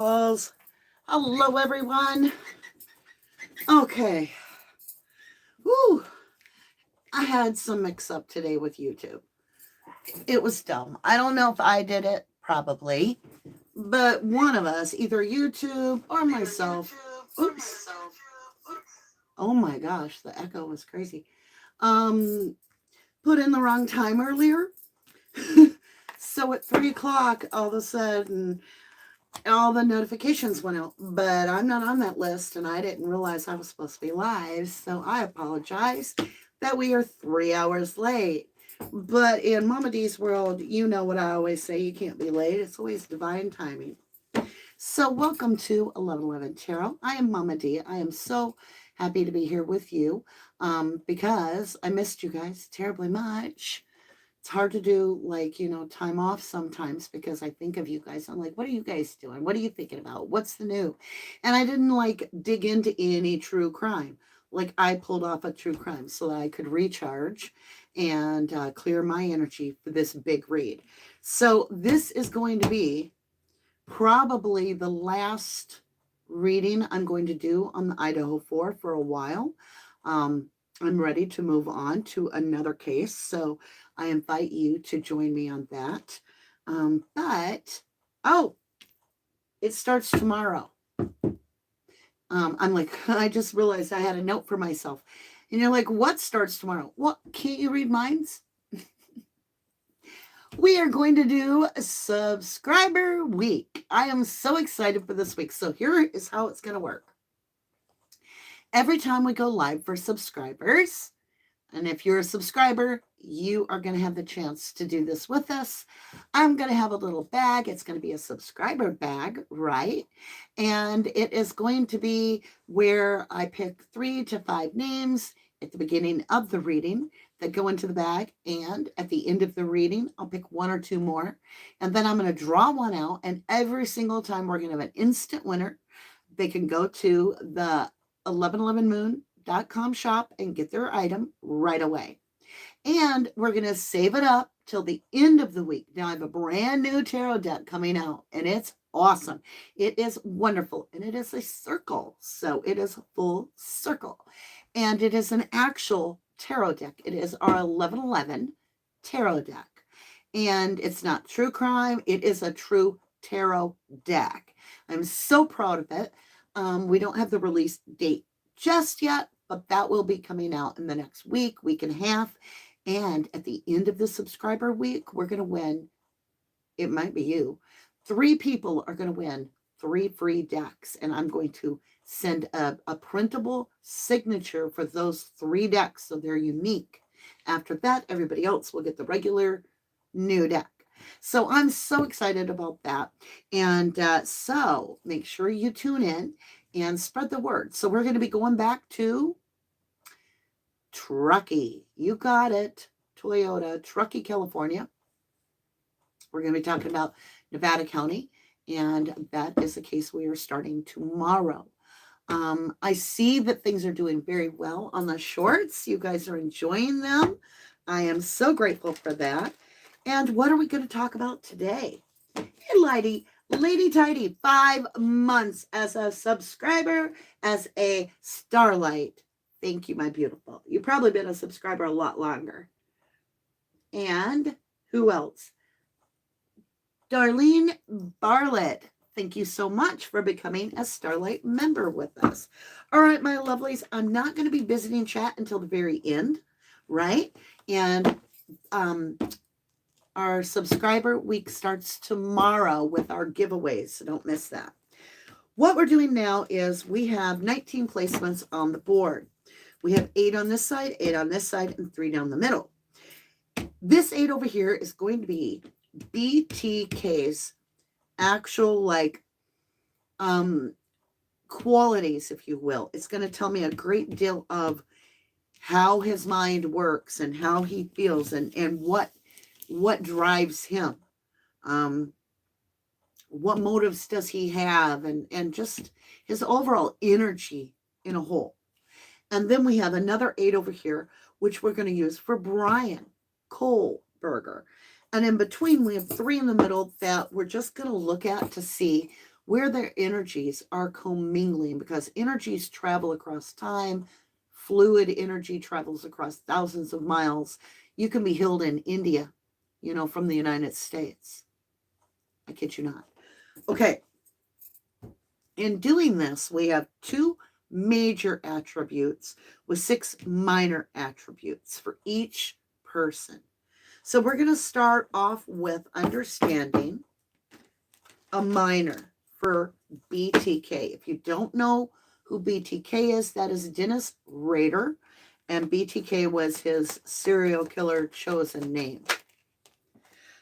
Hello, everyone. Okay. Woo. I had some mix up today with YouTube. It was dumb. I don't know if I did it, probably, but one of us, either YouTube or myself. Oops. Oh my gosh, the echo was crazy. Um, put in the wrong time earlier. So at 3 o'clock, all of a sudden, all the notifications went out, but I'm not on that list and I didn't realize I was supposed to be live. So I apologize that we are 3 hours late. But in Mama D's world, you know what I always say, you can't be late. It's always divine timing. So welcome to 1111 Tarot. I am Mama D. I am so happy to be here with you because I missed you guys terribly much. It's hard to do time off sometimes because I think of you guys. I'm like, what are you guys doing? What are you thinking about? What's the new? And I didn't dig into any true crime. Like I pulled off a true crime so that I could recharge and clear my energy for this big read. So this is going to be probably the last reading I'm going to do on the Idaho 4 for a while. I'm ready to move on to another case. So I invite you to join me on that. Oh, it starts tomorrow. I'm like, I just realized I had a note for myself. And you're like, what starts tomorrow? What? Can't you read minds? We are going to do a subscriber week. I am so excited for this week. So here is how it's going to work. Every time we go live for subscribers, and if you're a subscriber, you are going to have the chance to do this with us. I'm going to have a little bag. It's going to be a subscriber bag, right? And it is going to be where I pick 3 to 5 names at the beginning of the reading that go into the bag. And at the end of the reading, I'll pick 1 or 2 more. And then I'm going to draw one out. And every single time we're going to have an instant winner. They can go to the 1111moon.com shop and get their item right away. And we're going to save it up till the end of the week. Now I have a brand new tarot deck coming out and it's awesome. It is wonderful and it is a circle. So it is full circle and it is an actual tarot deck. It is our 1111 tarot deck and it's not true crime. It is a true tarot deck. I'm so proud of it. We don't have the release date just yet, but that will be coming out in the next week and a half. And at the end of the subscriber week, we're going to win. It might be you. 3 people are going to win 3 free decks. And I'm going to send a printable signature for those 3 decks. So they're unique. After that, everybody else will get the regular new deck. So I'm so excited about that. And so make sure you tune in and spread the word. So we're going to be going back to Truckee. You got it. Toyota, Truckee, California. We're going to be talking about Nevada County. And that is the case we are starting tomorrow. I see that things are doing very well on the shorts. You guys are enjoying them. I am so grateful for that. And what are we going to talk about today? Hey, Lady Tidy, 5 months as a subscriber, as a starlight. Thank you, my beautiful. You've probably been a subscriber a lot longer. And who else? Darlene Barlett. Thank you so much for becoming a Starlight member with us. All right, my lovelies, I'm not going to be visiting chat until the very end, right? And our subscriber week starts tomorrow with our giveaways, so don't miss that. What we're doing now is we have 19 placements on the board. We have 8 on this side, 8 on this side, and 3 down the middle. This 8 over here is going to be BTK's actual qualities, if you will. It's going to tell me a great deal of how his mind works and how he feels and what drives him. What motives does he have and just his overall energy in a whole. And then we have another 8 over here, which we're going to use for Bryan Kohberger. And in between, we have 3 in the middle that we're just going to look at to see where their energies are commingling, because energies travel across time. Fluid energy travels across thousands of miles. You can be healed in India, from the United States. I kid you not. Okay. In doing this, we have 2 major attributes with 6 minor attributes for each person. So we're going to start off with understanding a minor for BTK. If you don't know who BTK is, that is Dennis Rader, and BTK was his serial killer chosen name.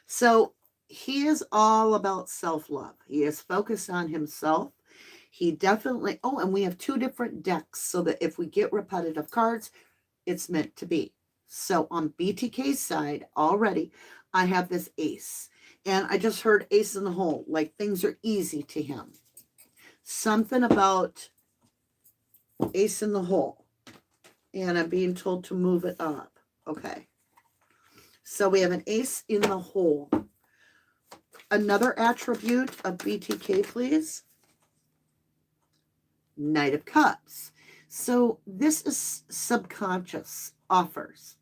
So he is all about self-love. He is focused on himself. He definitely, and we have 2 different decks so that if we get repetitive cards, it's meant to be. So on BTK's side already, I have this ace. And I just heard ace in the hole, like things are easy to him. Something about ace in the hole. And I'm being told to move it up. Okay. So we have an ace in the hole. Another attribute of BTK, please. Knight of Cups. So this is subconscious offers.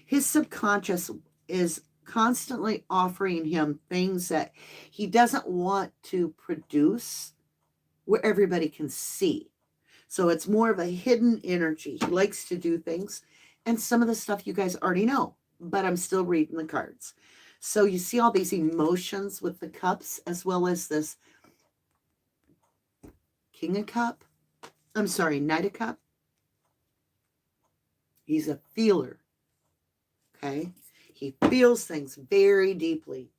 His subconscious is constantly offering him things that he doesn't want to produce where everybody can see. So it's more of a hidden energy. He likes to do things. And some of the stuff you guys already know, but I'm still reading the cards. So you see all these emotions with the cups, as well as this King of Cup. I'm sorry, Knight of Cup. He's a feeler. Okay. He feels things very deeply.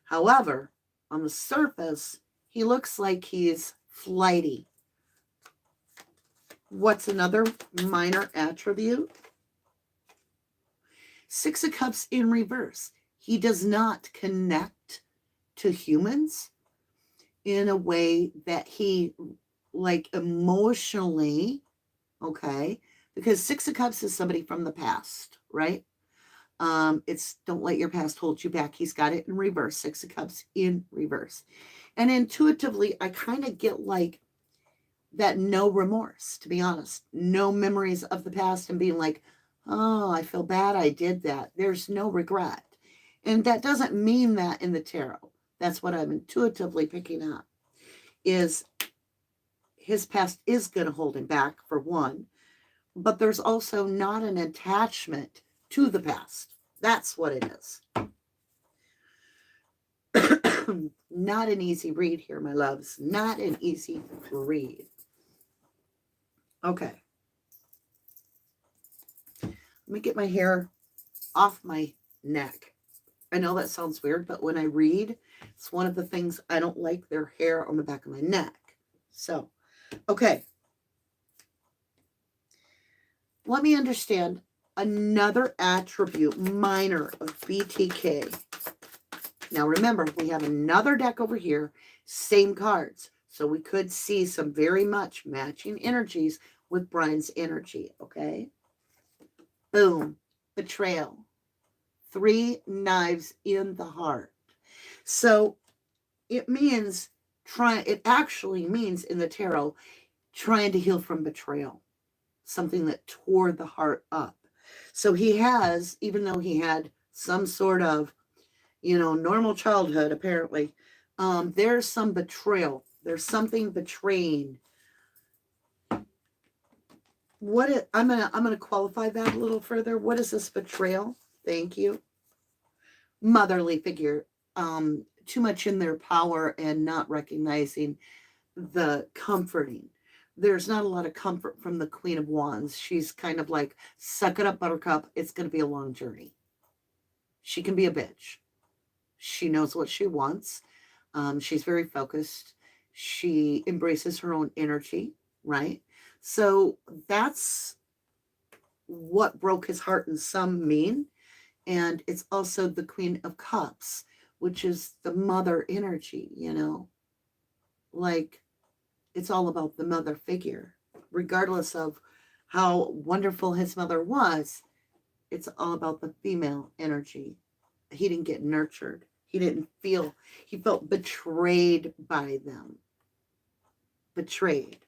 However, on the surface, he looks like he's flighty. What's another minor attribute? 6 of Cups in reverse. He does not connect to humans in a way that he, like, emotionally, okay? Because 6 of Cups is somebody from the past, right? It's don't let your past hold you back. He's got it in reverse, 6 of Cups in reverse. And intuitively, I kind of get like that no remorse, to be honest. No memories of the past and being like, oh, I feel bad I did that. There's no regret. And that doesn't mean that in the tarot. That's what I'm intuitively picking up, is his past is going to hold him back, for one. But there's also not an attachment to the past. That's what it is. Not an easy read here, my loves. Not an easy read. Okay. Let me get my hair off my neck. I know that sounds weird, but when I read, it's one of the things I don't like, their hair on the back of my neck. So, okay. Let me understand another attribute, minor, of BTK. Now remember, we have another deck over here, same cards. So we could see some very much matching energies with Bryan's energy, okay? Boom, betrayal. 3 knives in the heart. So it means it actually means in the tarot, trying to heal from betrayal. Something that tore the heart up. So he has, even though he had some sort of, normal childhood, apparently, there's some betrayal. There's something betraying. I'm gonna qualify that a little further. What is this betrayal? Thank you. Motherly figure. Too much in their power and not recognizing the comforting. There's not a lot of comfort from the Queen of Wands. She's kind of like, suck it up, buttercup. It's going to be a long journey. She can be a bitch. She knows what she wants. She's very focused. She embraces her own energy, right? So that's what broke his heart in some mean. And it's also the Queen of Cups, which is the mother energy, like, it's all about the mother figure. Regardless of how wonderful his mother was, it's all about the female energy. He didn't get nurtured. He felt betrayed by them. betrayed.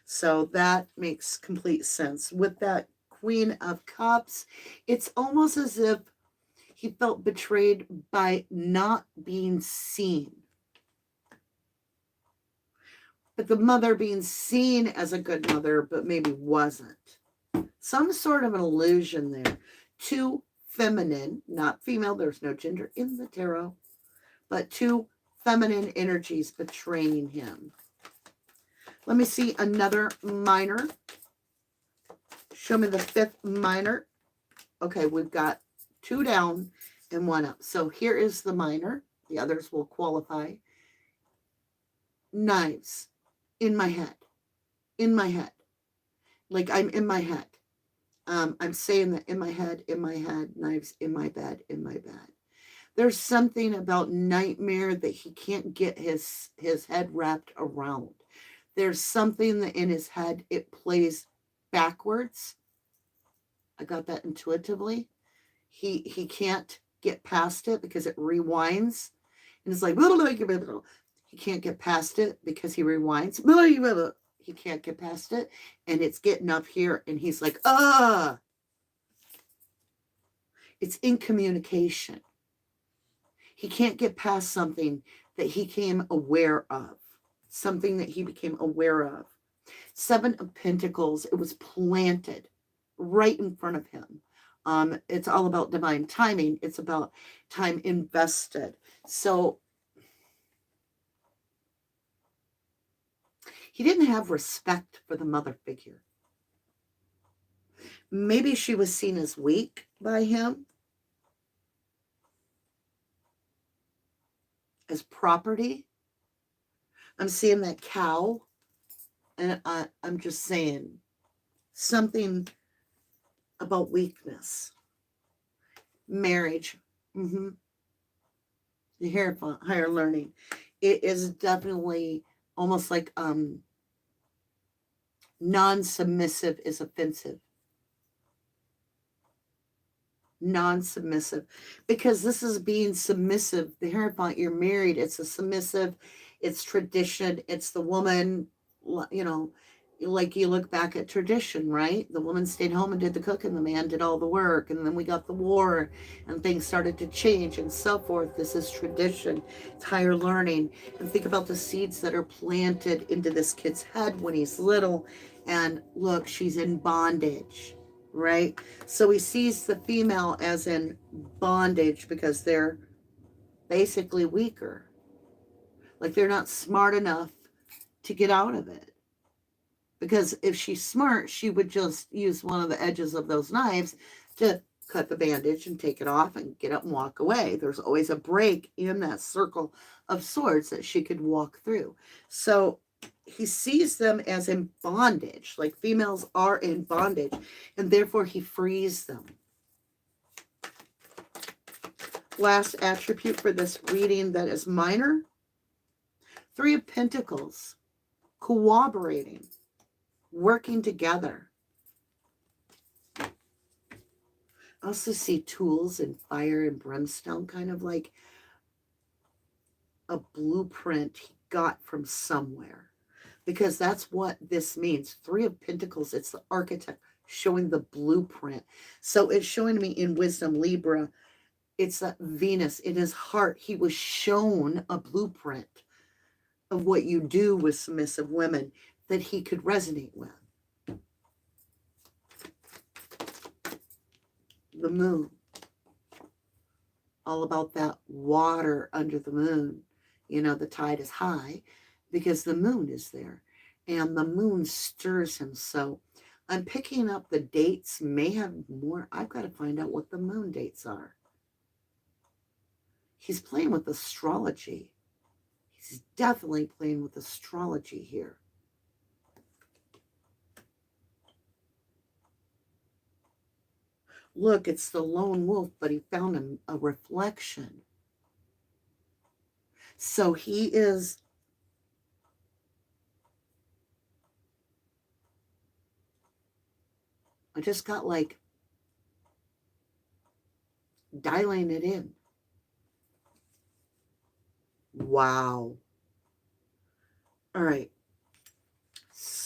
So that makes complete sense. With that Queen of Cups, it's almost as if he felt betrayed by not being seen. But the mother being seen as a good mother, but maybe wasn't. Some sort of an illusion there. Too feminine, not female, there's no gender in the tarot, but two feminine energies betraying him. Let me see another minor. Show me the fifth minor. Okay, we've got 2 down and 1 up. So here is the minor. The others will qualify. Knives in my head. In my head. Like I'm in my head. I'm saying that in my head, knives in my bed, in my bed. There's something about nightmare that he can't get his head wrapped around. There's something that in his head, it plays backwards. I got that intuitively. He can't get past it because it rewinds. And it's like, he can't get past it because he rewinds. He can't get past it. And it's getting up here. And he's like, it's in communication. He can't get past something that he became aware of. Something that he became aware of. 7 of Pentacles. It was planted right in front of him. It's all about divine timing. It's about time invested. So he didn't have respect for the mother figure. Maybe she was seen as weak by him, as property. I'm seeing that cow, and I'm just saying something about weakness. Marriage. The higher learning. It is definitely almost like non-submissive is offensive. Non-submissive, because this is being submissive. The Hierophant, you're married, it's a submissive, it's tradition, it's the woman, like you look back at tradition, right? The woman stayed home and did the cooking, the man did all the work, and then we got the war and things started to change and so forth. This is tradition. It's higher learning. And think about the seeds that are planted into this kid's head when he's little. And look, she's in bondage, right? So he sees the female as in bondage because they're basically weaker. Like they're not smart enough to get out of it. Because if she's smart, she would just use one of the edges of those knives to cut the bandage and take it off and get up and walk away. There's always a break in that circle of swords that she could walk through. So he sees them as in bondage, like females are in bondage, and therefore he frees them. Last attribute for this reading that is minor. 3 of Pentacles. Cooperating. Working together. I also see tools and fire and brimstone, kind of like a blueprint he got from somewhere. Because that's what this means. 3 of Pentacles, it's the architect showing the blueprint. So it's showing me in Wisdom Libra, it's that Venus in his heart. He was shown a blueprint of what you do with submissive women that he could resonate with. The moon. All about that water under the moon. You know, the tide is high because the moon is there. And the moon stirs him. So I'm picking up the dates. May have more. I've got to find out what the moon dates are. He's playing with astrology. He's definitely playing with astrology here. Look, it's the lone wolf, but he found a reflection. So he is... I just got like dialing it in. Wow. All right.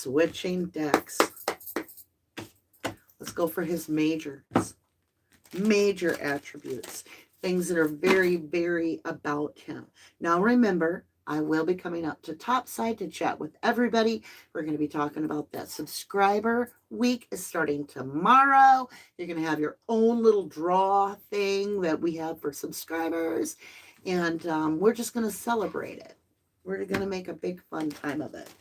switching decks. Let's go for his major attributes. Things that are very, very about him. Now remember, I will be coming up to Topside to chat with everybody. We're going to be talking about that subscriber week is starting tomorrow. You're going to have your own little draw thing that we have for subscribers. And we're just going to celebrate it. We're going to make a big fun time of it.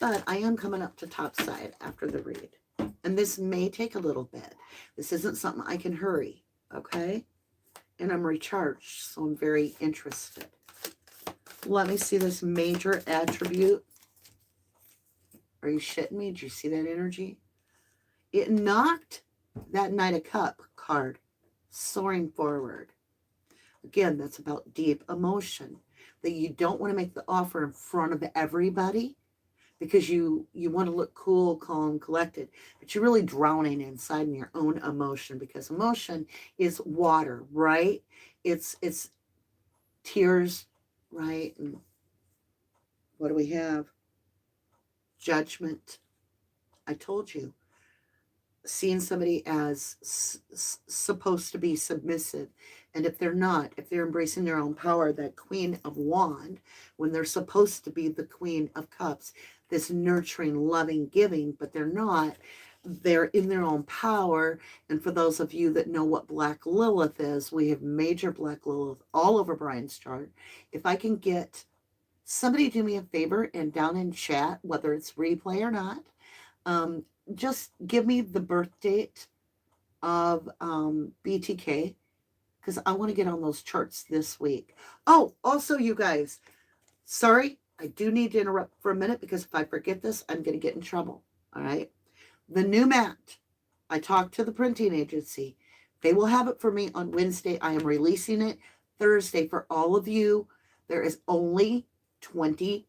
But I am coming up to Topside after the read. And this may take a little bit. This isn't something I can hurry. Okay? And I'm recharged, so I'm very interested. Let me see this major attribute. Are you shitting me? Did you see that energy? It knocked that Knight of Cup card soaring forward. Again, that's about deep emotion. That you don't want to make the offer in front of everybody because you want to look cool, calm, collected. But you're really drowning inside in your own emotion because emotion is water, right? It's tears, right? And what do we have? Judgment. I told you. Seeing somebody as supposed to be submissive. And if they're not, if they're embracing their own power, that Queen of Wand, when they're supposed to be the Queen of Cups, this nurturing, loving, giving, but they're not, they're in their own power. And for those of you that know what Black Lilith is, we have major Black Lilith all over Bryan's chart. If I can get somebody do me a favor and down in chat, whether it's replay or not, just give me the birth date of BTK because I want to get on those charts this week. Oh, also, you guys, sorry, I do need to interrupt for a minute because if I forget this, I'm going to get in trouble. All right. The new mat, I talked to the printing agency. They will have it for me on Wednesday. I am releasing it Thursday for all of you. There is only 25.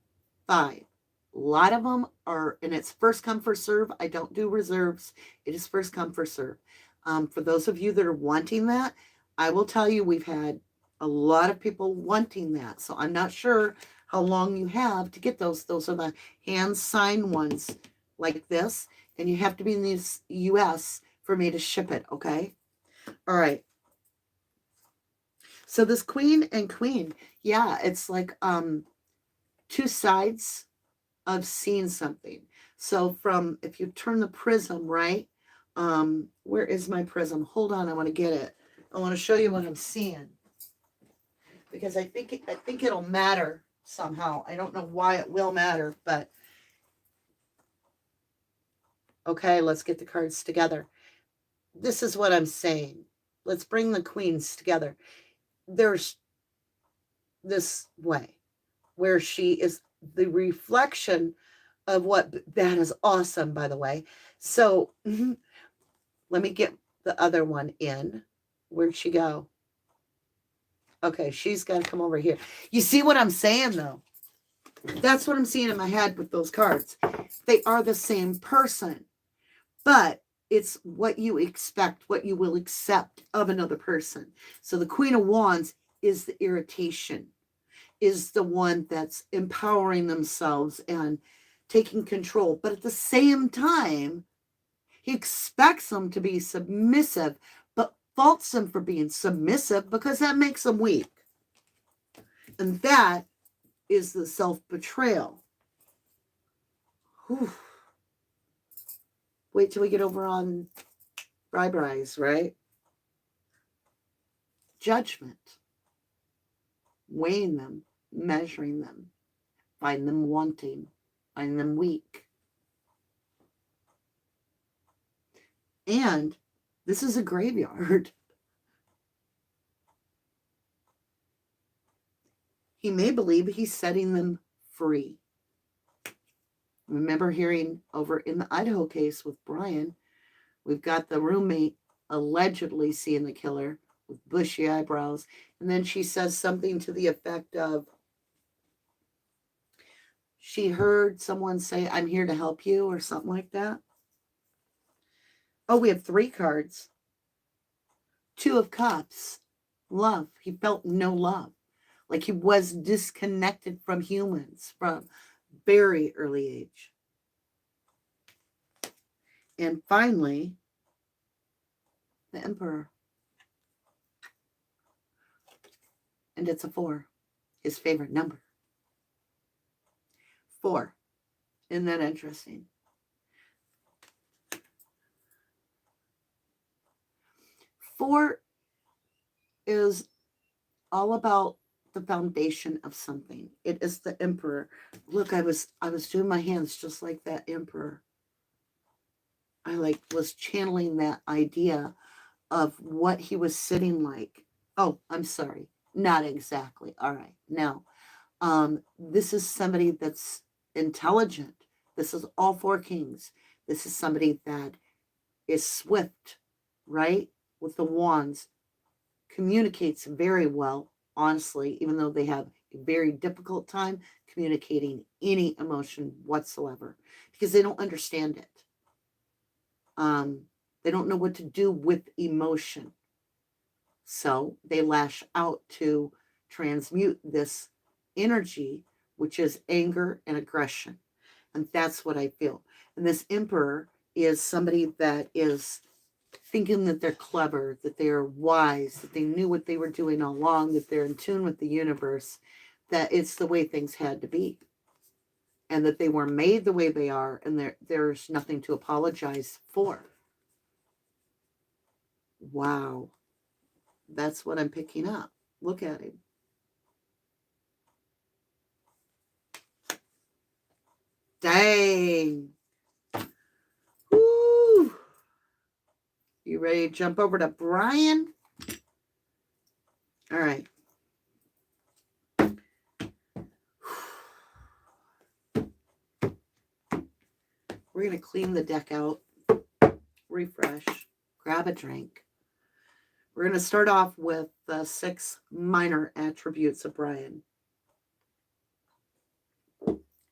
A lot of them are, and it's first come, first serve. I don't do reserves. It is first come, first serve. For those of you that are wanting that, I will tell you we've had a lot of people wanting that. So I'm not sure how long you have to get those. Those are the hand-signed ones like this. And you have to be in the U.S. for me to ship it, okay? All right. So this queen and queen, yeah, it's like two sides of seeing something. So from, if you turn the prism, right? Where is my prism? Hold on, I want to get it. I want to show you what I'm seeing. Because I think it'll matter somehow. I don't know why it will matter, but okay, let's get the cards together. This is what I'm saying. Let's bring the queens together. There's this way where she is the reflection of what, that is awesome, by the way. So let me get the other one in. Where'd she go? Okay, she's got to come over here. You see what I'm saying, though? That's what I'm seeing in my head with those cards. They are the same person, but it's what you expect, what you will accept of another person. So the Queen of Wands is the irritation, is the one that's empowering themselves and taking control. But at the same time, he expects them to be submissive, but faults them for being submissive because that makes them weak. And that is the self-betrayal. Whew. Wait till we get over on Bri-Bris, right? Judgment. Weighing them, measuring them, find them wanting, find them weak. And this is a graveyard. He may believe he's setting them free. Remember hearing over in the Idaho case with Bryan, we've got the roommate allegedly seeing the killer with bushy eyebrows. And then she says something to the effect of, she heard someone say, I'm here to help you, or something like that. Oh, we have 3 cards. 2 of Cups. Love. He felt no love. Like he was disconnected from humans from very early age. And finally, the Emperor. And it's a 4, his favorite number. 4. Isn't that interesting? 4 is all about the foundation of something. It is the Emperor. Look, I was doing my hands just like that Emperor. I was channeling that idea of what he was sitting like. Oh, I'm sorry. Not exactly. All right. Now, this is somebody that's intelligent. This is all 4 kings. This is somebody that is swift, right? With the wands, communicates very well, honestly, even though they have a very difficult time communicating any emotion whatsoever because they don't understand it. They don't know what to do with emotion. So they lash out to transmute this energy, which is anger and aggression. And that's what I feel. And this Emperor is somebody that is thinking that they're clever, that they're wise, that they knew what they were doing all along, that they're in tune with the universe, that it's the way things had to be. And that they were made the way they are, and there's nothing to apologize for. Wow. That's what I'm picking up. Look at him. Dang. Woo. You ready to jump over to Bryan? All right. We're going to clean the deck out, refresh, grab a drink. We're going to start off with the 6 minor attributes of Bryan.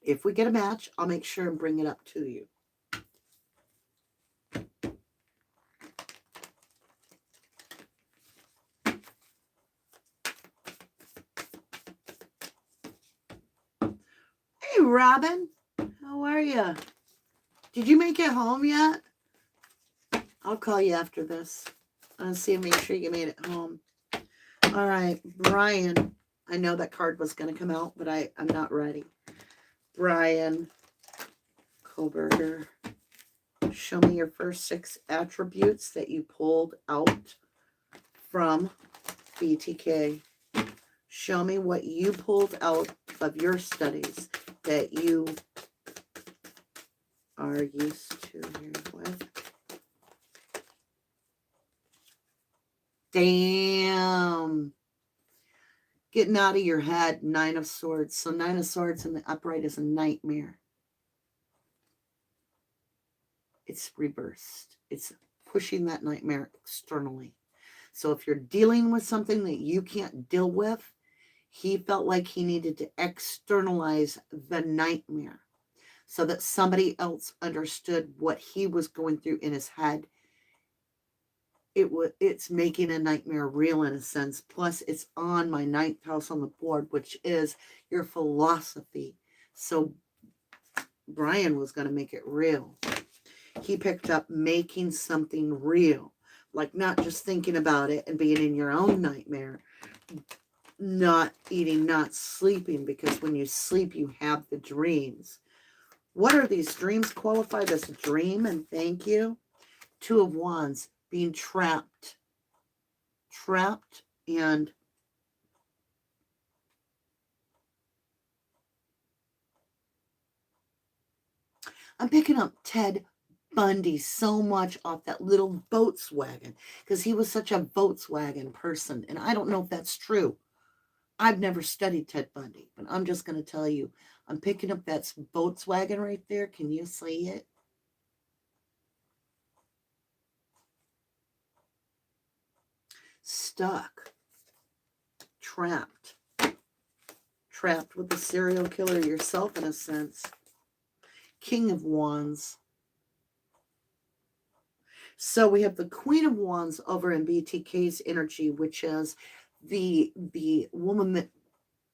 If we get a match, I'll make sure and bring it up to you. Hey, Robin. How are you? Did you make it home yet? I'll call you after this. I'll see and make sure you made it home. All right, Bryan. I know that card was going to come out, but I'm not ready. Bryan Kohberger. Show me your first 6 attributes that you pulled out from BTK. Show me what you pulled out of your studies that you are used to here with. Damn. Getting out of your head, 9 of Swords. So 9 of Swords in the upright is a nightmare. It's reversed. It's pushing that nightmare externally. So if you're dealing with something that you can't deal with, he felt like he needed to externalize the nightmare so that somebody else understood what he was going through in his head. It's making a nightmare real in a sense. Plus, it's on my 9th house on the board, which is your philosophy. So Bryan was going to make it real. He picked up making something real, like not just thinking about it and being in your own nightmare, not eating, not sleeping, because when you sleep, you have the dreams. What are these dreams qualified as a dream? And thank you. 2 of Wands, being trapped. Trapped and I'm picking up Ted Bundy so much off that little Volkswagen because he was such a Volkswagen person. And I don't know if that's true. I've never studied Ted Bundy, but I'm just going to tell you, I'm picking up that Volkswagen right there. Can you see it? Stuck. Trapped. Trapped with a serial killer yourself in a sense. King of Wands. So we have the Queen of Wands over in BTK's energy, which is the woman that,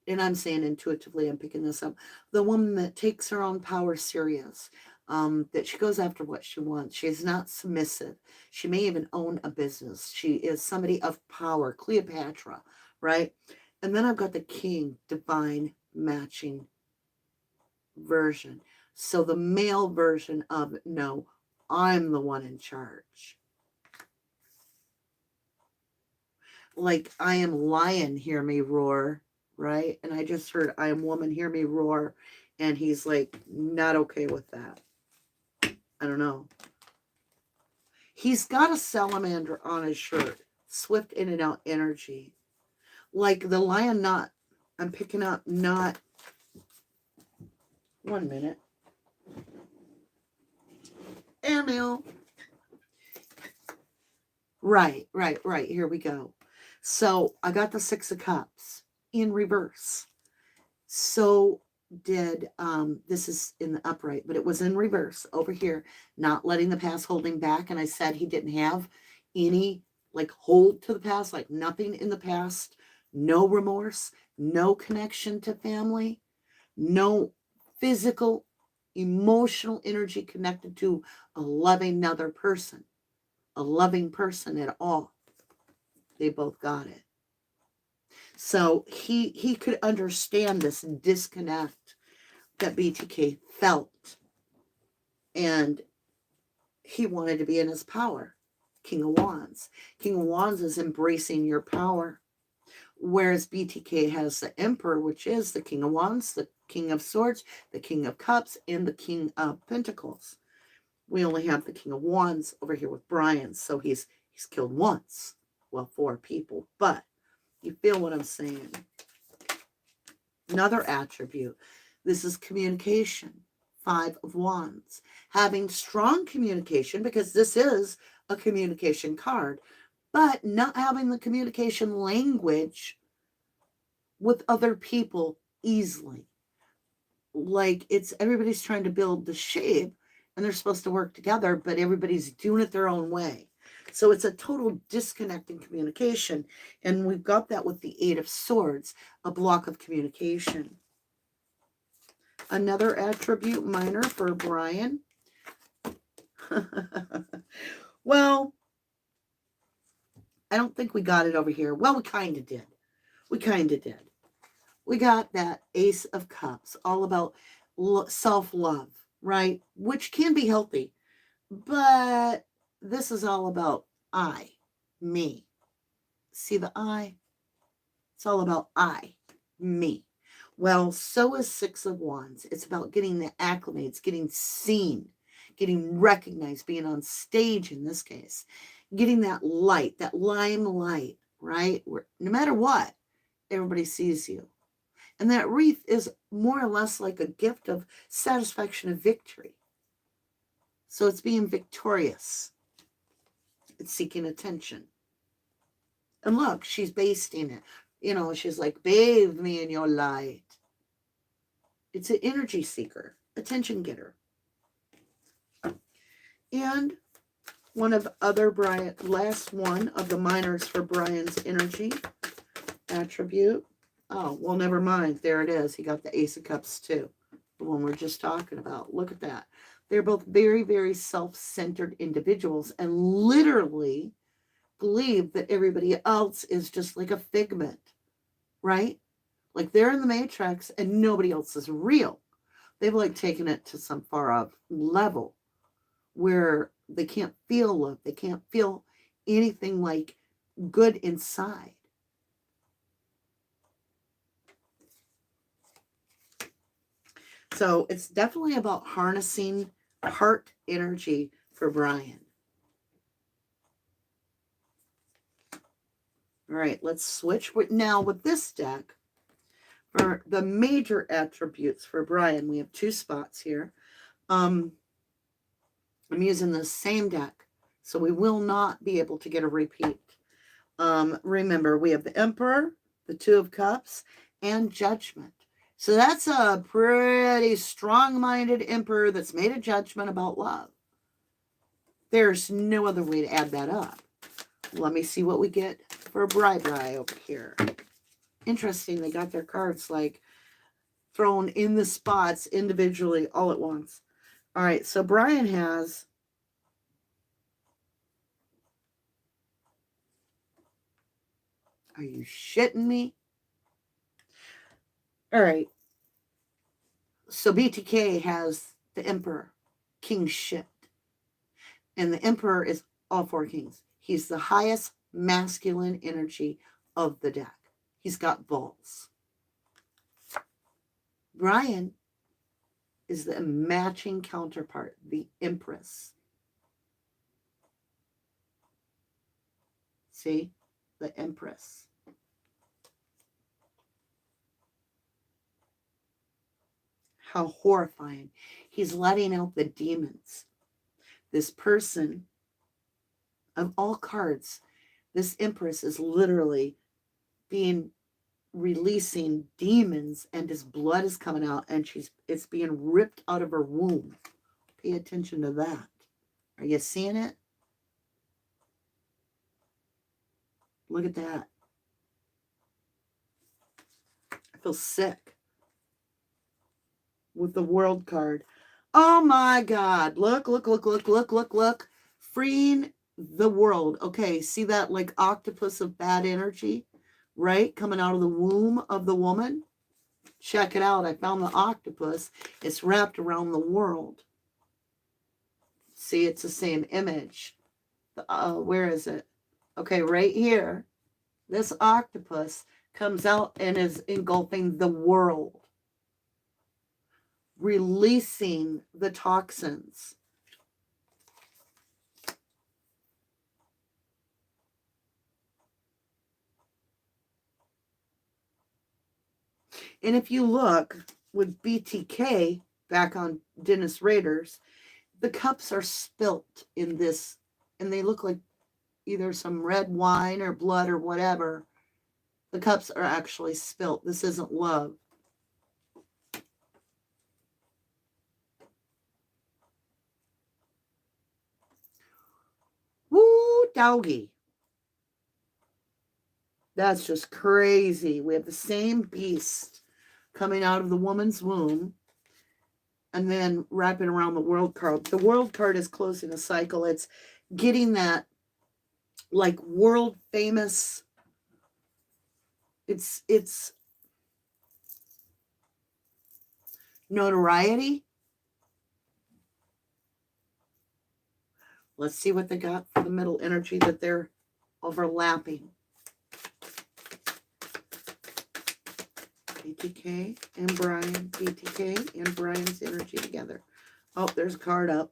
and I'm saying intuitively, I'm picking this up, the woman that takes her own power serious, that she goes after what she wants. She is not submissive. She may even own a business. She is somebody of power, Cleopatra, right? And then I've got the king, divine matching version. So the male version of, no, I'm the one in charge. Like, I am lion, hear me roar, right? And I just heard, I am woman, hear me roar. And he's like, not okay with that. I don't know. He's got a salamander on his shirt. Swift in and out energy. Like the lion, not, I'm picking up, not, 1 minute. Airmail. Right. Here we go. So I got the 6 of Cups in reverse. So did, this is in the upright, but it was in reverse over here, not letting the past, holding back. And I said he didn't have any like hold to the past, like nothing in the past, no remorse, no connection to family, no physical, emotional energy connected to a loving another person, a loving person at all. They both got it. So he could understand this disconnect that BTK felt. And he wanted to be in his power. King of Wands. King of Wands is embracing your power. Whereas BTK has the Emperor, which is the King of Wands, the King of Swords, the King of Cups, and the King of Pentacles. We only have the King of Wands over here with Bryan. So he's killed once. Well, 4 people. But you feel what I'm saying. Another attribute. This is communication. 5 of Wands. Having strong communication, because this is a communication card, but not having the communication language with other people easily. Like, it's everybody's trying to build the shape and they're supposed to work together, but everybody's doing it their own way. So it's a total disconnect in communication. And we've got that with the 8 of Swords, a block of communication. Another attribute minor for Bryan. Well, I don't think we got it over here. Well, we kind of did. We got that Ace of Cups, all about self-love, right? Which can be healthy. But this is all about I, me. See the I? It's all about I, me. Well, so is 6 of Wands. It's about getting the acclimates, getting seen, getting recognized, being on stage in this case, getting that light, that limelight, right? Where no matter what, everybody sees you. And that wreath is more or less like a gift of satisfaction of victory. So it's being victorious. It's seeking attention. And look, she's basting it. You know, she's like, bathe me in your light. It's an energy seeker, attention getter. And one of other Bryan, last one of the minors for Bryan's energy attribute. Oh, well, never mind. There it is. He got the Ace of Cups too. The one we're just talking about. Look at that. They're both very, very self-centered individuals and literally believe that everybody else is just like a figment, right? Like they're in the matrix and nobody else is real. They've like taken it to some far off level where they can't feel love. They can't feel anything like good inside. So it's definitely about harnessing heart energy for Bryan. All right, let's switch now with this deck. For the major attributes for Bryan, we have 2 spots here. I'm using the same deck, so we will not be able to get a repeat. Remember, we have the Emperor, the 2 of Cups, and Judgment. So that's a pretty strong-minded Emperor that's made a judgment about love. There's no other way to add that up. Let me see what we get for Bri over here. Interesting, they got their cards like thrown in the spots individually all at once. All right, so Bryan has Are you shitting me? All right. So BTK has the Emperor, King shit. And the Emperor is all four kings. He's the highest masculine energy of the deck. He's got balls. Bryan is the matching counterpart, the Empress. See? The Empress. How horrifying. He's letting out the demons. This person, of all cards, this Empress is literally releasing demons, and his blood is coming out, and it's being ripped out of her womb. Pay attention to that. Are you seeing it? Look at that. I feel sick with the World card. Oh my God. Look. Freeing the world. Okay, see that like octopus of bad energy, right? Coming out of the womb of the woman. Check it out. I found the octopus. It's wrapped around the world. See, it's the same image. Where is it? Okay, right here. This octopus comes out and is engulfing the world, releasing the toxins. And if you look with BTK back on Dennis Rader's, the cups are spilt in this, and they look like either some red wine or blood or whatever. The cups are actually spilt. This isn't love. Woo, doggy. That's just crazy. We have the same beast coming out of the woman's womb and then wrapping around the world card. The world card is closing a cycle. It's getting that like world famous. It's notoriety. Let's see what they got for the middle energy that they're overlapping. BTK and Bryan. BTK and Bryan's energy together. Oh, there's a card up.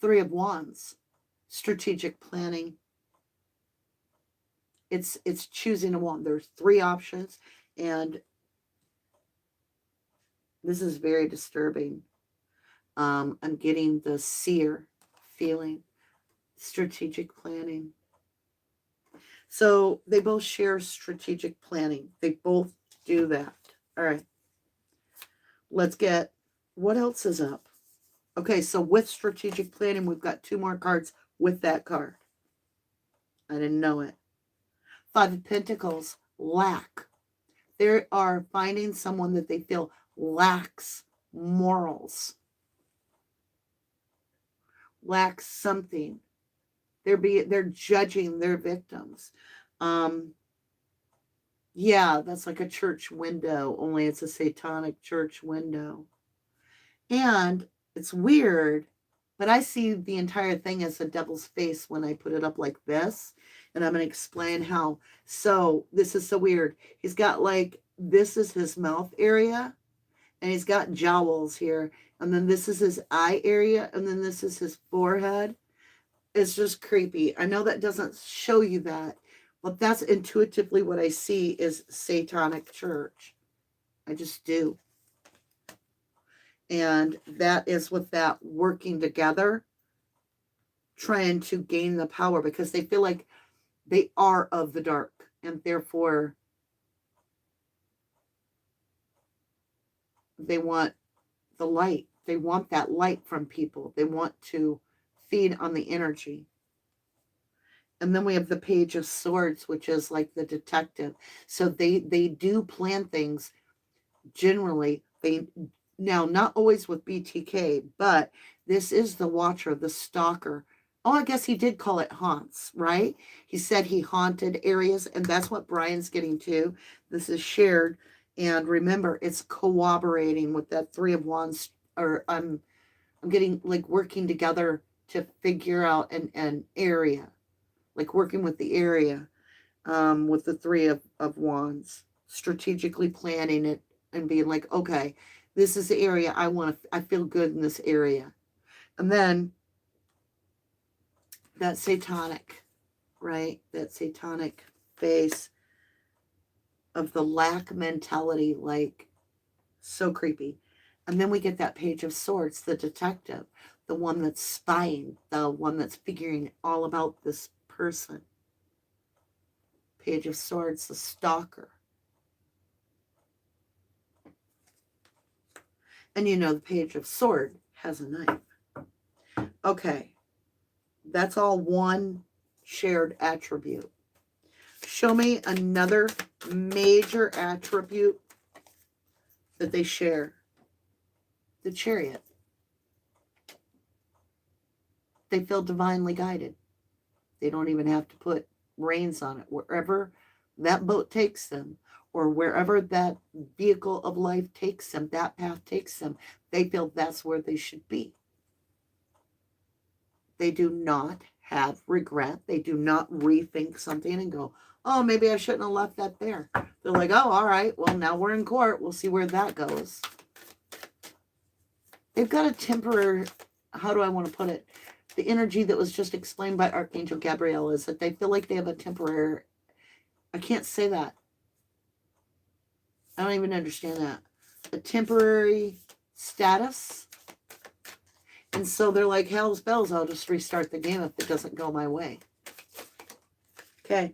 Three of Wands. Strategic planning. It's choosing a wand. There's three options, and this is very disturbing. I'm getting the Seer feeling. Strategic planning. So they both share strategic planning. They both do that. All right. Let's get, what else is up? Okay, so with strategic planning, we've got two more cards with that card. I didn't know it. Five of Pentacles, lack. They are finding someone that they feel lacks morals. Lacks something. They're judging their victims. Yeah, that's like a church window, only it's a satanic church window. And it's weird, but I see the entire thing as a devil's face when I put it up like this. And I'm going to explain how. So this is so weird. He's got like, this is his mouth area, and he's got jowls here. And then this is his eye area, and then this is his forehead. It's just creepy. I know that doesn't show you that, but that's intuitively what I see is satanic church. I just do. And that is with that working together, trying to gain the power because they feel like they are of the dark and therefore they want the light. They want that light from people. They want to feed on the energy. And then we have the Page of Swords, which is like the detective. So they do plan things. Generally, Now, not always with BTK, but this is the watcher, the stalker. Oh, I guess he did call it haunts, right? He said he haunted areas, and that's what Bryan's getting to. This is shared. And remember, it's cooperating with that Three of Wands, or I'm getting like working together to figure out an area, like working with the area, with the Three of Wands, strategically planning it and being like, okay, this is the area I feel good in this area. And then that satanic, right? That satanic face of the lack mentality, like so creepy. And then we get that Page of Swords, the detective, the one that's spying, the one that's figuring all about this person. Page of Swords, the stalker. And you know, the Page of Sword has a knife. Okay, that's all one shared attribute. Show me another major attribute that they share. The Chariot. They feel divinely guided. They don't even have to put reins on it. Wherever that boat takes them, or wherever that vehicle of life takes them, that path takes them, they feel that's where they should be. They do not have regret. They do not rethink something and go, oh, maybe I shouldn't have left that there. They're like, oh, all right, well, now we're in court. We'll see where that goes. They've got a temporary, how do I want to put it? The energy that was just explained by Archangel Gabriel is that they feel like they have a temporary, I can't say that. I don't even understand that. A temporary status. And so they're like, hell's bells, I'll just restart the game if it doesn't go my way. Okay.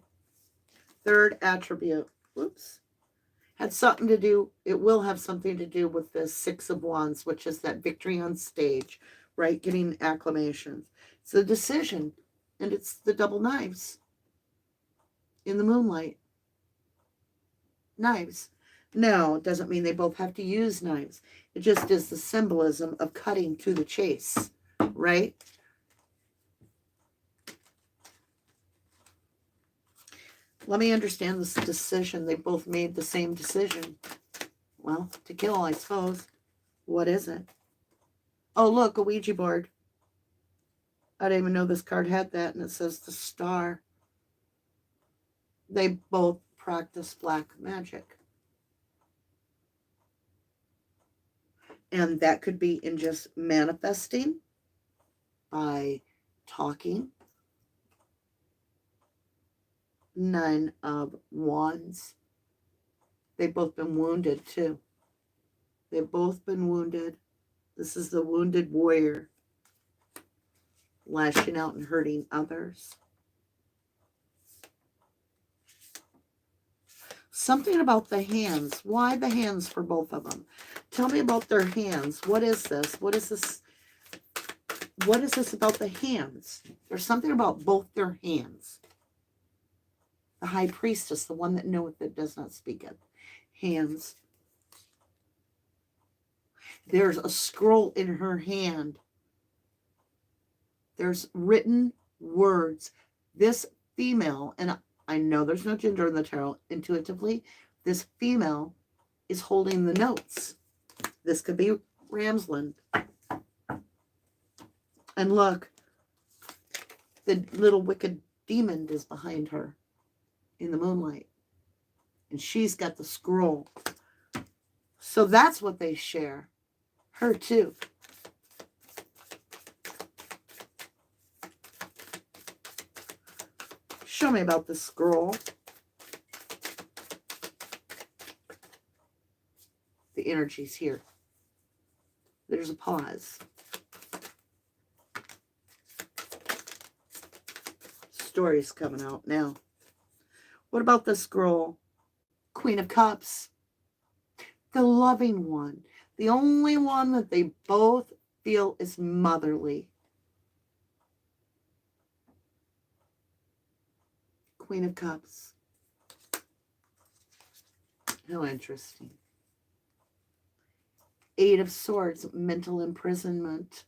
Third attribute. Whoops. Had something to do, it will have something to do with the Six of Wands, which is that victory on stage, right? Getting acclamations. It's a decision, and it's the double knives in the moonlight. Knives. Now, it doesn't mean they both have to use knives. It just is the symbolism of cutting to the chase, right? Let me understand this decision. They both made the same decision. Well, to kill, I suppose. What is it? Oh, look, a Ouija board. I didn't even know this card had that, and it says the star. They both practice black magic. And that could be in just manifesting by talking. Nine of Wands. They've both been wounded too. They've both been wounded. This is the wounded warrior, lashing out and hurting others. Something about the hands. Why the hands for both of them? Tell me about their hands. What is this? What is this? What is this about the hands? There's something about both their hands. The high priestess, the one that knoweth that does not speak it. Hands. There's a scroll in her hand. There's written words. This female, and I know there's no gender in the tarot intuitively, this female is holding the notes. This could be Ramsland. And look, the little wicked demon is behind her in the moonlight. And she's got the scroll. So that's what they share. Her too. Show me about the scroll. The energy's here. There's a pause. Story's coming out now. What about the scroll? Queen of Cups. The loving one. The only one that they both feel is motherly. Queen of Cups. How interesting. Eight of Swords, mental imprisonment.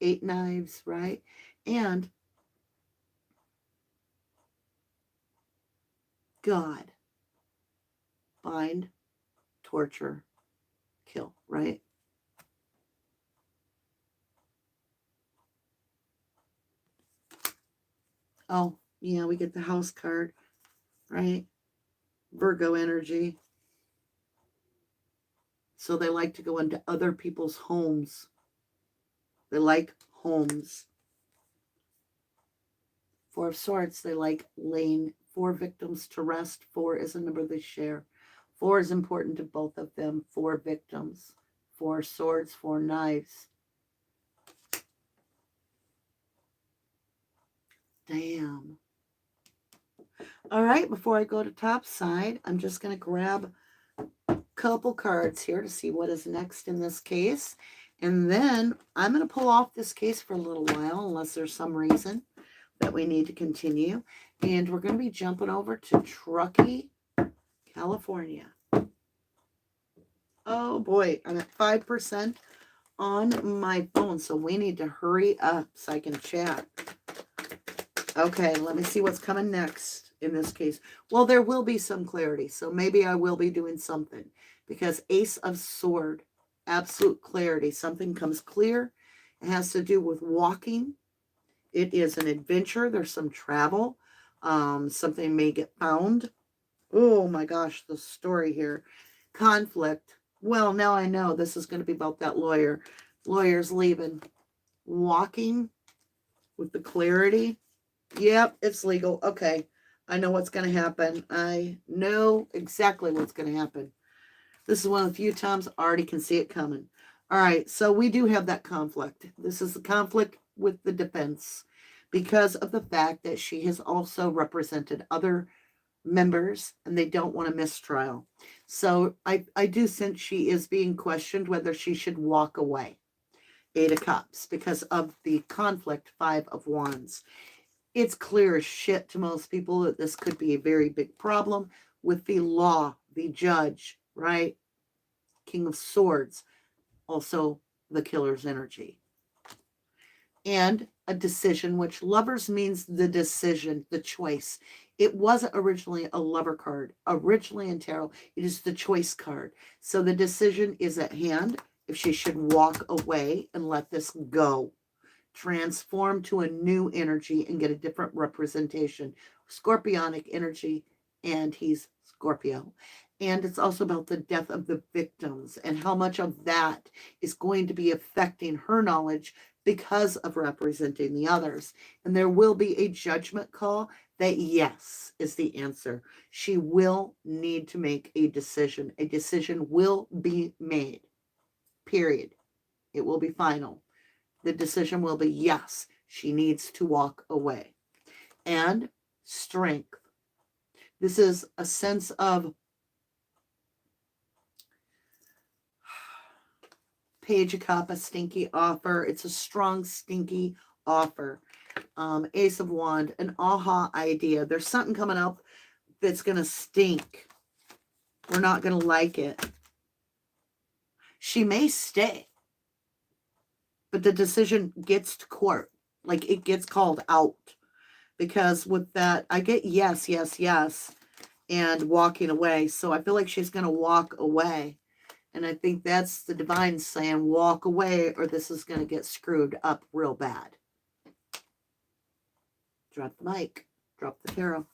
8 knives, right? And God. Bind, torture, kill, right? Oh, yeah, we get the House card, right? Virgo energy. So they like to go into other people's homes. They like homes. Four of Swords, they like laying 4 victims to rest. 4 is a number they share. 4 is important to both of them. 4 victims. 4 swords, 4 knives. Damn. All right, before I go to top side, I'm just going to grab a couple cards here to see what is next in this case. And then I'm going to pull off this case for a little while, unless there's some reason that we need to continue. And we're going to be jumping over to Truckee, California. Oh boy, I'm at 5% on my phone, so we need to hurry up so I can chat. Okay, let me see what's coming next in this case. Well, there will be some clarity, so maybe I will be doing something, because Ace of Sword, absolute clarity. Something comes clear. It has to do with walking. It is an adventure. There's some travel. Something may get found. Oh my gosh, the story here. Conflict. Well, now I know this is going to be about that lawyer. Lawyer's leaving. Walking with the clarity. Yep, it's legal. Okay. I know what's going to happen. I know exactly what's going to happen. This is one of the few times I already can see it coming. All right, so we do have that conflict. This is the conflict with the defense because of the fact that she has also represented other members and they don't want a mistrial. So I do sense she is being questioned whether she should walk away. 8 of Cups because of the conflict. 5 of Wands. It's clear as shit to most people that this could be a very big problem with the law, the judge, right? King of Swords, also the killer's energy. And a decision, which lovers means the decision, the choice. It wasn't originally a lover card. Originally in tarot, it is the choice card. So the decision is at hand if she should walk away and let this go. Transform to a new energy and get a different representation. Scorpionic energy, and he's Scorpio. And it's also about the death of the victims and how much of that is going to be affecting her knowledge because of representing the others. And there will be a judgment call that yes is the answer. She will need to make a decision. A decision will be made. Period. It will be final. The decision will be yes, she needs to walk away. And strength. This is a sense of Page of Cup, a stinky offer. It's a strong, stinky offer. Ace of Wand, an aha idea. There's something coming up that's going to stink. We're not going to like it. She may stay, but the decision gets to court. Like it gets called out. Because with that, I get yes, yes, yes, and walking away. So I feel like she's going to walk away. And I think that's the divine saying, walk away, or this is going to get screwed up real bad. Drop the mic. Drop the tarot.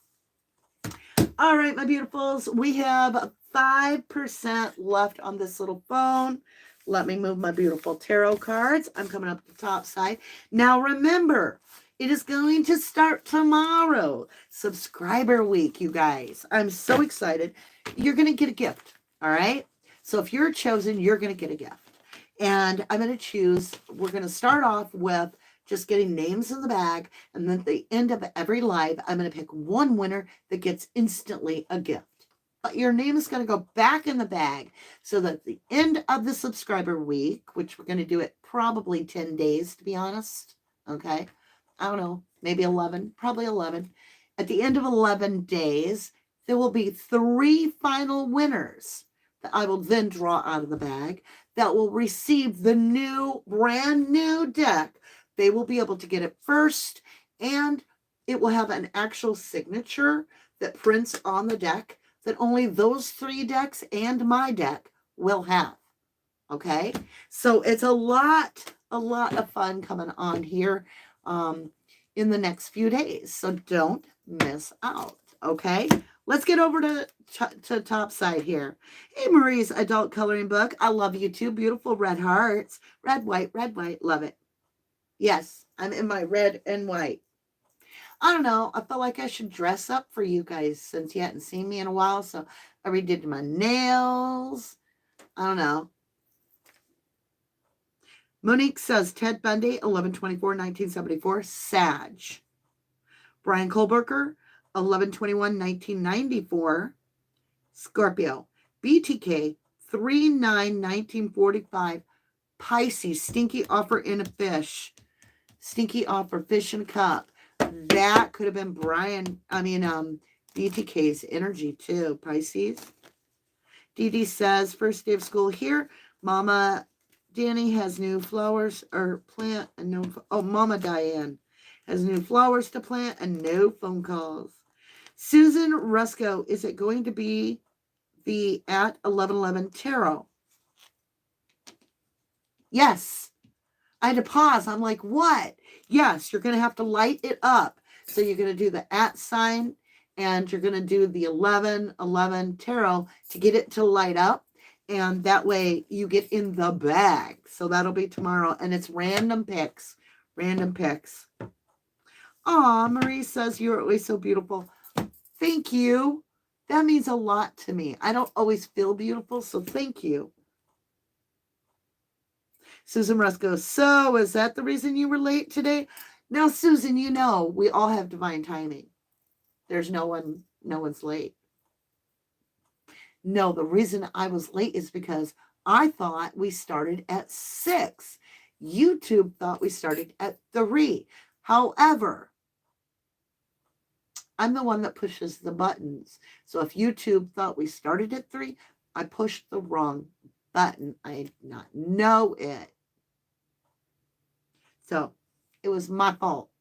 All right, my beautifuls. We have 5% left on this little phone. Let me move my beautiful tarot cards. I'm coming up the top side. Now, remember, it is going to start tomorrow. Subscriber week, you guys. I'm so excited. You're going to get a gift, all right? So if you're chosen, you're going to get a gift. And I'm going to choose, we're going to start off with just getting names in the bag. And then at the end of every live, I'm going to pick one winner that gets instantly a gift. But your name is going to go back in the bag so that at the end of the subscriber week, which we're going to do it probably 10 days, to be honest. Okay. I don't know, maybe 11, probably 11. At the end of 11 days, there will be 3 final winners that I will then draw out of the bag. that will receive the new, brand new deck, they will be able to get it first, and it will have an actual signature that prints on the deck that only those 3 decks and my deck will have. Okay, so it's a lot of fun coming on here in the next few days. So don't miss out. Okay, let's get over to top side here. Hey, Marie's adult coloring book. I love you too. Beautiful red hearts. Red, white, love it. Yes, I'm in my red and white. I don't know. I felt like I should dress up for you guys since you hadn't seen me in a while. So I redid my nails. I don't know. Monique says Ted Bundy, 11/24/1974, Sag. Bryan Kohberger, 11/21/1994, Scorpio. BTK, 3/9/1945, Pisces, stinky offer in a fish. Stinky offer, fish in a cup. That could have been BTK's energy too, Pisces. Dee Dee says, first day of school here. Mama Danny has new flowers or plant and no. Oh, Mama Diane has new flowers to plant and no phone calls. Susan Rusco, is it going to be the at 1111 tarot? Yes. I had to pause. I'm like, what? Yes, you're going to have to light it up. So you're going to do the at sign and you're going to do the 1111 tarot to get it to light up. And that way you get in the bag. So that'll be tomorrow. And it's random picks. Random picks. Aw, Marie says, you're always so beautiful. Thank you. That means a lot to me. I don't always feel beautiful, so thank you. Susan Russ goes, so is that the reason you were late today? Now, Susan, you know we all have divine timing. There's no one's late. No, the reason I was late is because I thought we started at 6. YouTube thought we started at 3. However, I'm the one that pushes the buttons. So if YouTube thought we started at 3, I pushed the wrong button. I did not know it. So it was my fault.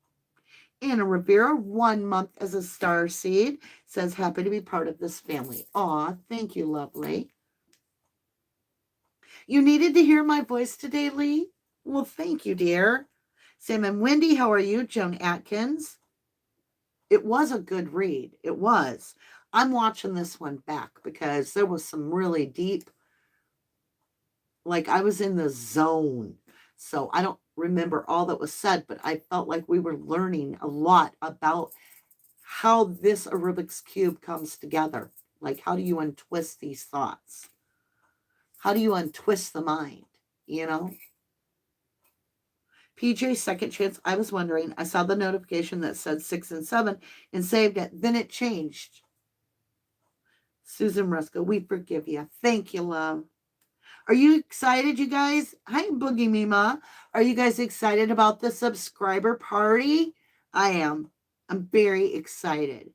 Anna Rivera, 1 month as a Starseed, says, happy to be part of this family. Aw, thank you, lovely. You needed to hear my voice today, Lee? Well, thank you, dear. Sam and Wendy, how are you? Joan Atkins. It was a good read. It was. I'm watching this one back because there was some really deep, like I was in the zone. So I don't remember all that was said, but I felt like we were learning a lot about how this Rubik's Cube comes together. Like, how do you untwist these thoughts? How do you untwist the mind? You know? PJ, second chance. I was wondering. I saw the notification that said 6 and 7 and saved it. Then it changed. Susan Rusko, we forgive you. Thank you, love. Are you excited, you guys? Hi, Boogie Mima. Are you guys excited about the subscriber party? I am. I'm very excited.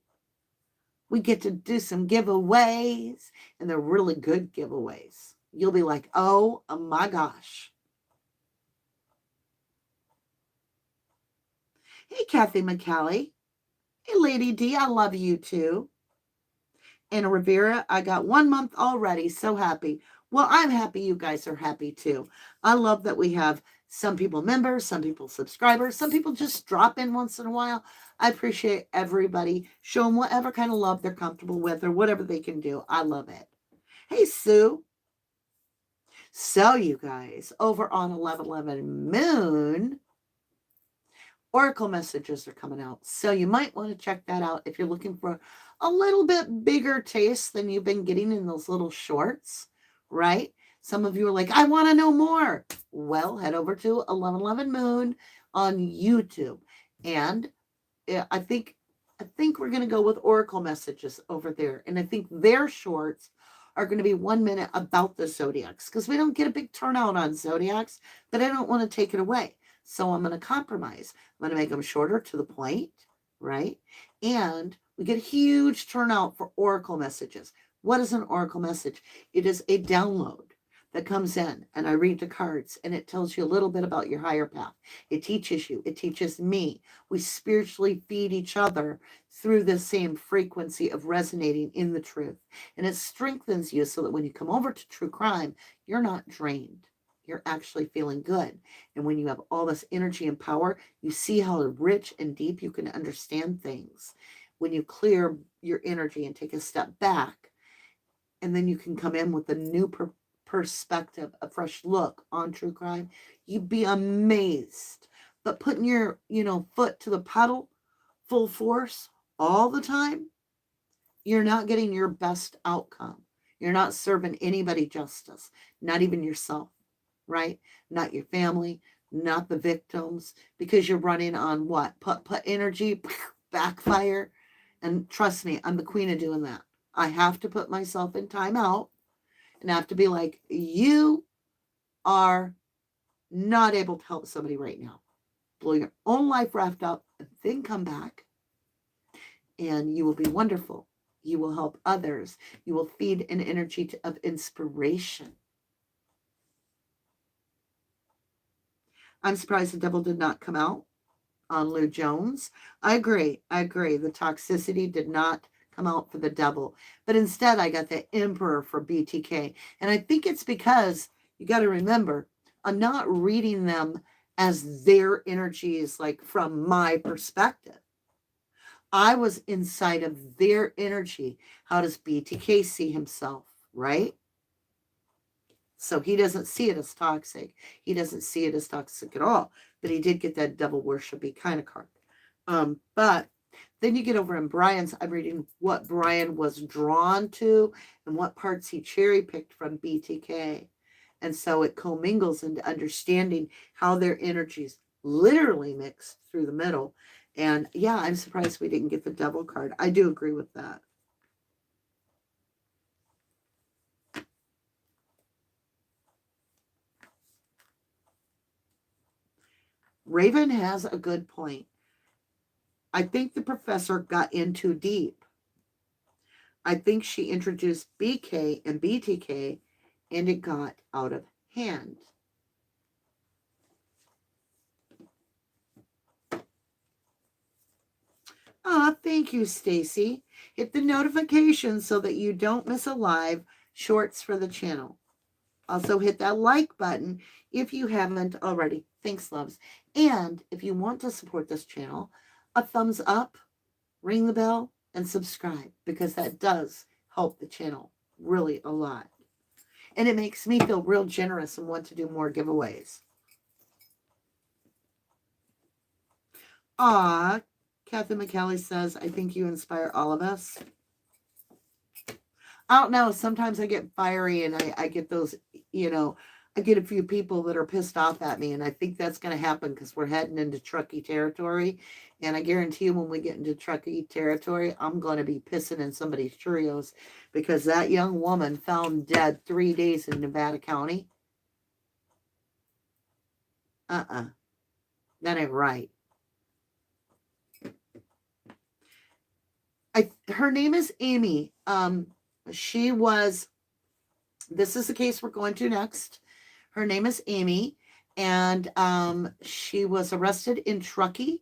We get to do some giveaways, and they're really good giveaways. You'll be like, oh my gosh. Hey, Kathy McCallie. Hey, Lady D, I love you too. Anna Rivera, I got 1 month already. So happy. Well, I'm happy you guys are happy too. I love that we have some people members, some people subscribers, some people just drop in once in a while. I appreciate everybody. Show them whatever kind of love they're comfortable with or whatever they can do. I love it. Hey, Sue. So, you guys, over on 1111 Moon, Oracle messages are coming out. So you might want to check that out if you're looking for a little bit bigger taste than you've been getting in those little shorts, right? Some of you are like, I want to know more. Well, head over to 1111 Moon on YouTube. And I think we're going to go with Oracle messages over there. And I think their shorts are going to be 1 minute about the zodiacs because we don't get a big turnout on zodiacs, but I don't want to take it away. So I'm going to compromise. I'm going to make them shorter to the point, right? And we get a huge turnout for Oracle messages. What is an Oracle message? It is a download that comes in, and I read the cards, and it tells you a little bit about your higher path. It teaches you, it teaches me. We spiritually feed each other through the same frequency of resonating in the truth. And it strengthens you so that when you come over to true crime, you're not drained. You're actually feeling good. And when you have all this energy and power, you see how rich and deep you can understand things. When you clear your energy and take a step back, and then you can come in with a new perspective, a fresh look on true crime, you'd be amazed. But putting your, foot to the pedal full force all the time, you're not getting your best outcome. You're not serving anybody justice, not even yourself, right? Not your family, not the victims, because you're running on what? Put energy, backfire. And trust me, I'm the queen of doing that. I have to put myself in timeout and I have to be like, you are not able to help somebody right now. Blow your own life raft up and then come back and you will be wonderful. You will help others. You will feed an energy of inspiration. I'm surprised the devil did not come out on Lou Jones. I agree. The toxicity did not come out for the devil. But instead, I got the emperor for BTK. And I think it's because you got to remember, I'm not reading them as their energies, like from my perspective. I was inside of their energy. How does BTK see himself, right? So he doesn't see it as toxic. He doesn't see it as toxic at all. But he did get that devil worshipy kind of card. But then you get over in Bryan's, I'm reading what Bryan was drawn to and what parts he cherry picked from BTK. And so it commingles into understanding how their energies literally mix through the middle. And yeah, I'm surprised we didn't get the devil card. I do agree with that. Raven has a good point. I think the professor got in too deep. I think she introduced BK and BTK and it got out of hand. Thank you, Stacy. Hit the notification so that you don't miss a live shorts for the channel. Also hit that like button if you haven't already. Thanks, loves. And if you want to support this channel, a thumbs up, ring the bell, and subscribe because that does help the channel really a lot. And it makes me feel real generous and want to do more giveaways. Kathy McCallie says, I think you inspire all of us. I don't know. Sometimes I get fiery and I get those, I get a few people that are pissed off at me. And I think that's going to happen because we're heading into Truckee territory. And I guarantee you when we get into Truckee territory, I'm going to be pissing in somebody's Cheerios because that young woman found dead 3 days in Nevada County. That ain't right. Her name is Amy. She was, this is the case we're going to next. Her name is Amy, and she was arrested in Truckee.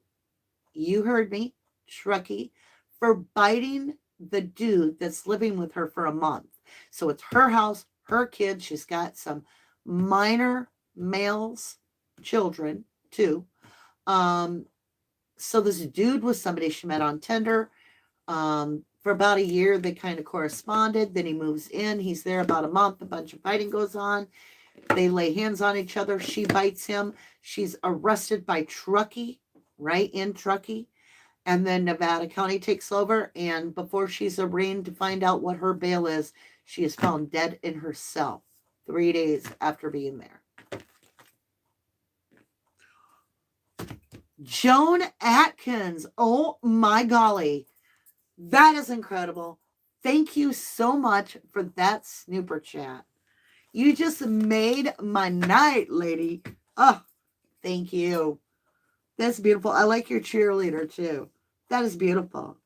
You heard me, Truckee, for biting the dude that's living with her for a month. So it's her house, her kids. She's got some minor males, children, too. So this dude was somebody she met on Tinder. For about a year, they kind of corresponded. Then he moves in. He's there about a month. A bunch of fighting goes on. They lay hands on each other. She bites him. She's arrested by Truckee, right in Truckee. And then Nevada County takes over. And before she's arraigned to find out what her bail is, she is found dead in her cell 3 days after being there. Joan Atkins. Oh my golly. That is incredible. Thank you so much for that snooper chat. You just made my night, lady. Oh, thank you. That's beautiful. I like your cheerleader too. That is beautiful.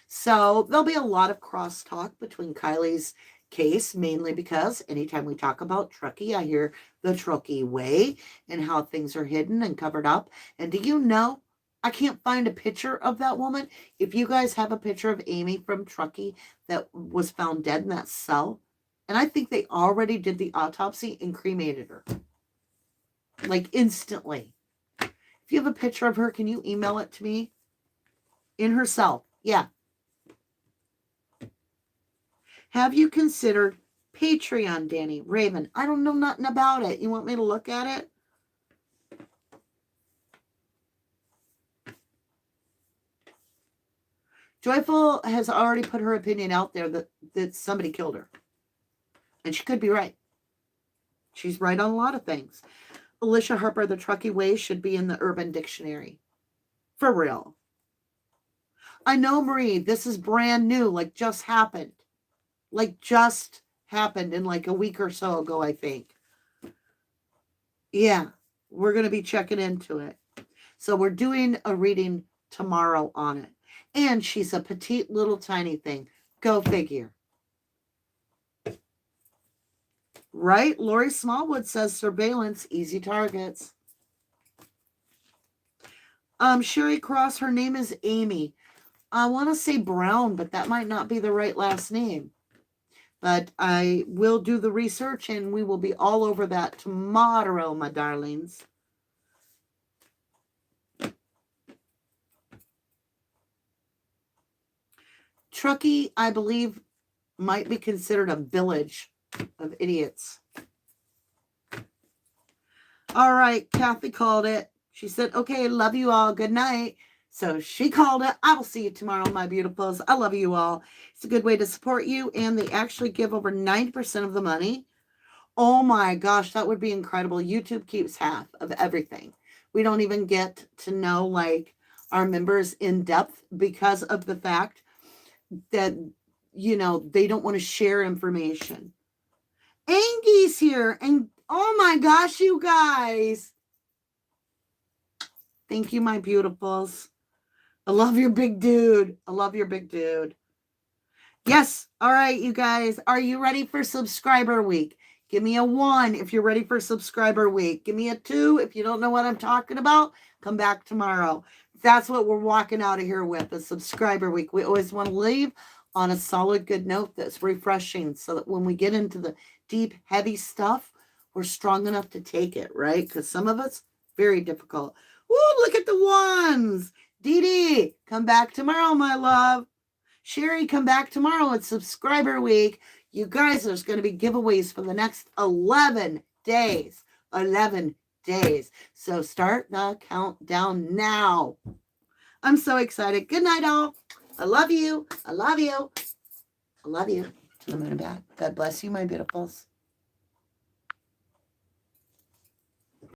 So there'll be a lot of crosstalk between Kylie's case, mainly because anytime we talk about Truckee, I hear the Truckee way and how things are hidden and covered up. And do you know, I can't find a picture of that woman. If you guys have a picture of Amy from Truckee that was found dead in that cell, and I think they already did the autopsy and cremated her. Like instantly. If you have a picture of her, can you email it to me? In her cell. Yeah. Have you considered Patreon, Danny? Raven, I don't know nothing about it. You want me to look at it? Joyful has already put her opinion out there that somebody killed her. And she could be right. She's right on a lot of things. Alicia Harper, the Truckee Way should be in the Urban Dictionary. For real. I know, Marie, this is brand new, like just happened. Like just happened in like a week or so ago, I think. Yeah, we're going to be checking into it. So we're doing a reading tomorrow on it. And she's a petite little tiny thing. Go figure. Right? Lori Smallwood says surveillance, easy targets. Sherry Cross, her name is Amy. I want to say Brown, but that might not be the right last name. But I will do the research and we will be all over that tomorrow, my darlings. Truckee, I believe, might be considered a village of idiots. All right, Kathy called it. She said, okay, love you all. Good night. So she called it. I will see you tomorrow, my beautifuls. I love you all. It's a good way to support you. And they actually give over 90% of the money. Oh my gosh, that would be incredible. YouTube keeps half of everything. We don't even get to know like our members in depth because of the fact that, you know, they don't want to share information. Angie's here. And oh my gosh, you guys. Thank you, my beautifuls. I love your big dude. I love your big dude. Yes. All right, you guys. Are you ready for subscriber week? Give me a 1 if you're ready for subscriber week. Give me a 2 if you don't know what I'm talking about. Come back tomorrow. That's what we're walking out of here with, a subscriber week. We always want to leave on a solid, good note that's refreshing so that when we get into the deep, heavy stuff, we're strong enough to take it, right? Because some of it's very difficult. Woo, look at the ones. Dee Dee, come back tomorrow, my love. Sherry, come back tomorrow. It's subscriber week. You guys, there's going to be giveaways for the next 11 days. 11 days. So start the countdown now. I'm so excited. Good night, all. I love you. I love you. I love you. To the moon and back. God bless you, my beautifuls.